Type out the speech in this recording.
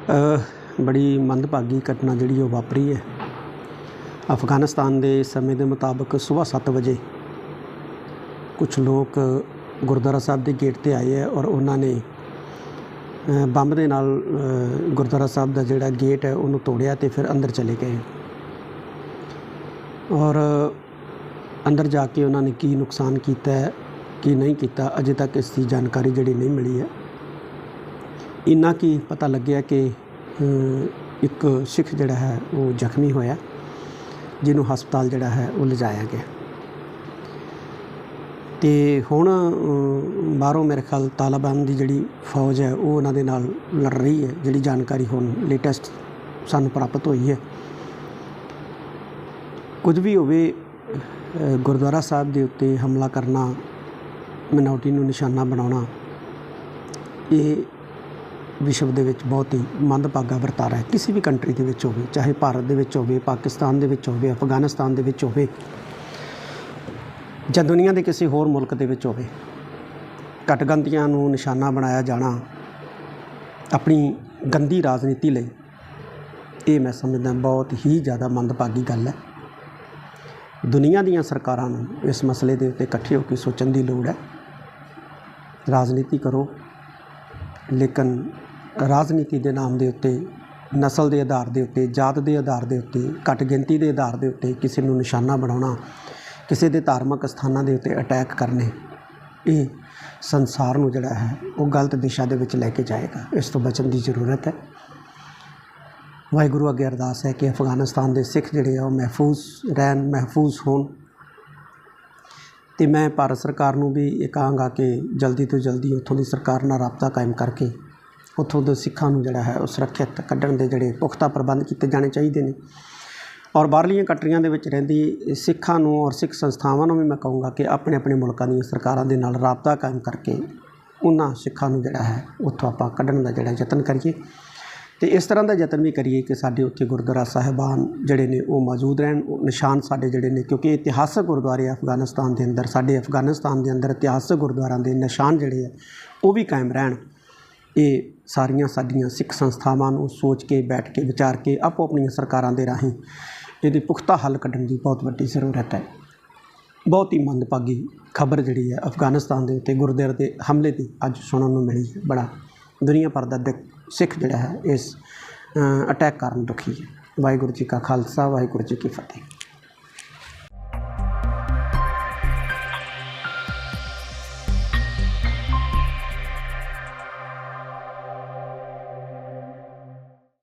बड़ी मंदभागी घटना जिहड़ी वो वापरी है। अफगानिस्तान के समय के मुताबिक सुबह 7 बजे कुछ लोग गुरुद्वारा साहब के गेट पर आए है और उन्होंने बंब के नाल गुरुद्वारा साहब का जिहड़ा गेट है उन्होंने तोड़िया तो फिर अंदर चले गए और अंदर जाके उन्होंने की नुकसान किया है की नहीं किया अजे तक इसकी जानकारी जिहड़ी नहीं मिली है। इन्ना की पता लग्या कि एक सिख जिहड़ा है वो जख्मी होया जिन्हों हस्पताल जिहड़ा है वो लिजाया गया तो हुण बाहरों मेरे ख्याल तालिबान की जिहड़ी फौज है वो उन्हां दे नाल लड़ रही है। जिहड़ी जानकारी हुण लेटैसट सानूं प्राप्त हुई है कुछ भी होवे गुरुद्वारा साहब के उत्ते हमला करना मिनॉरिटी नूं निशाना बनाउणा ये विश्व दे विच बहुत ही मंदभागा वरतारा है। किसी भी कंट्री दे विच होवे चाहे भारत दे विच होवे पाकिस्तान दे विच होवे अफगानिस्तान दे विच होवे जां दुनिया के किसी होर मुल्क दे विच होवे कटगंतियां नूं निशाना बनाया जाना अपनी गंदी राजनीति लई ये मैं समझदा बहुत ही ज़्यादा मंदभागी गल है। दुनिया दीयां सरकारां नूं इस मसले दे उत्ते इकट्ठे होकर सोचण दी लोड़ है। राजनीति करो लेकिन राजनीति के नाम के उत्ते नस्ल के आधार के उत्ते जात के आधार के उत्ते घट गिनती के आधार के उत्ते किसी नूं निशाना बनाउणा किसी के धार्मिक स्थानों के उत्ते अटैक करने ये संसार नूं जिहड़ा है वो गलत दिशा दे विच लैके जाएगा। इस तो बचन की जरूरत है। वाहिगुरू अगे अरदास है कि अफगानिस्तान के सिख जिहड़े आ महफूज रहन महफूज होण तो मैं भारत सरकार नूं भी ये कहांगा कि जल्दी तो जल्दी उत्थों की सरकार नाल राबता कायम करके उत्थों के सिखां नूं जिहड़ा है उस सुरक्षित कड्ढण दे जिहड़े पुख्ता प्रबंध किए जाने चाहिए ने और बाहरलियां कंट्रियां दे विच रहिंदी सिखां नूं और सिख संस्थावां नूं भी मैं कहूँगा कि अपने अपने मुल्कां दी सरकारां दे नाल राबता कायम करके उन्हां सिखां नूं जिहड़ा है उत्थों आपां कड्ढण दा जिहड़ा यतन करिए तो इस तरह का यतन भी करिए कि साडे उत्थे गुरुद्वारा साहिबान जिहड़े ने वो मौजूद रहन निशान साडे जिहड़े ने क्योंकि इतिहासक गुरुद्वारे अफगानिस्तान के अंदर साडे अफगानिस्तान के अंदर इतिहासक गुरुद्वारा के निशान जिहड़े है वो भी कायम रहन। ये सारियां साडियां सिख संस्थावां नूं सोच के बैठ के विचार के आपो अपनी सरकारां दे राहीं इहदी पुख्ता हल कड्ढण की बहुत वड्डी ज़रूरत है। बहुत ही मंदभागी खबर जिहड़ी है अफगानिस्तान के उत्ते गुरुद्वारे के हमले की अज सुनन नूं मिली है। बड़ा दुनिया भर का सिख जिहड़ा है इस अटैक कारण दुखी है। वाहिगुरू जी का खालसा वाहिगुरू जी की फतेह।